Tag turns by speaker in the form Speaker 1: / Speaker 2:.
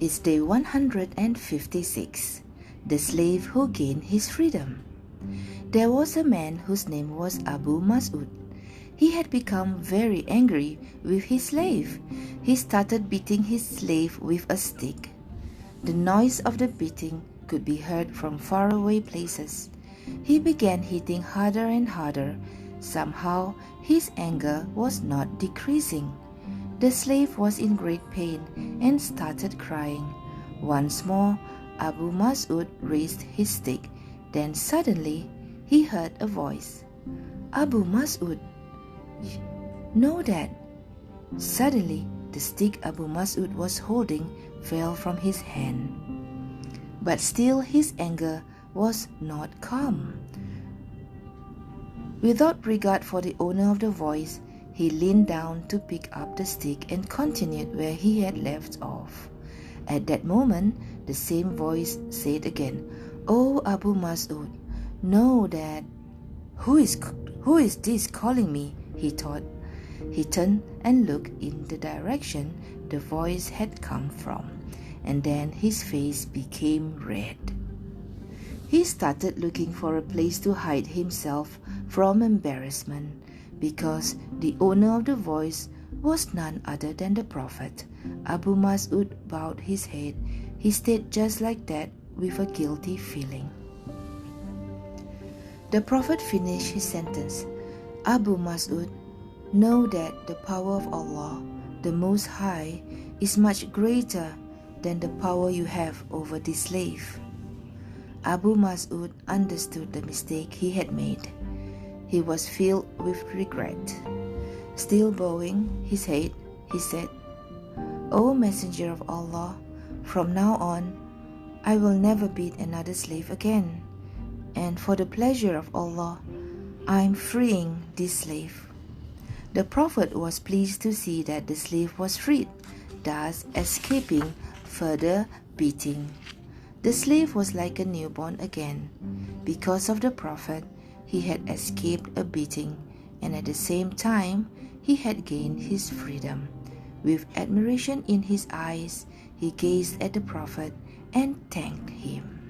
Speaker 1: It's day 156, The Slave Who Gained His Freedom. There was a man whose name was Abu Mas'ud. He had become very angry with his slave. He started beating his slave with a stick. The noise of the beating could be heard from faraway places. He began hitting harder and harder. Somehow, his anger was not decreasing. The slave was in great pain and started crying. Once more, Abu Mas'ud raised his stick. Then suddenly, he heard a voice. "Abu Mas'ud, know that." Suddenly, the stick Abu Mas'ud was holding fell from his hand. But still his anger was not calm. Without regard for the owner of the voice, he leaned down to pick up the stick and continued where he had left off. At that moment, the same voice said again, "Oh, Abu Mas'ud, know that." Who is this calling me?" he thought. He turned and looked in the direction the voice had come from, and then his face became red. He started looking for a place to hide himself from embarrassment, because the owner of the voice was none other than the Prophet. Abu Mas'ud bowed his head. He stayed just like that with a guilty feeling. The Prophet finished his sentence. "Abu Mas'ud, know that the power of Allah, the Most High, is much greater than the power you have over this slave." Abu Mas'ud understood the mistake he had made. He was filled with regret. Still bowing his head, he said, "O Messenger of Allah, from now on, I will never beat another slave again. And for the pleasure of Allah, I am freeing this slave." The Prophet was pleased to see that the slave was freed, thus escaping further beating. The slave was like a newborn again. Because of the Prophet, he had escaped a beating, and at the same time, he had gained his freedom. With admiration in his eyes, he gazed at the Prophet and thanked him.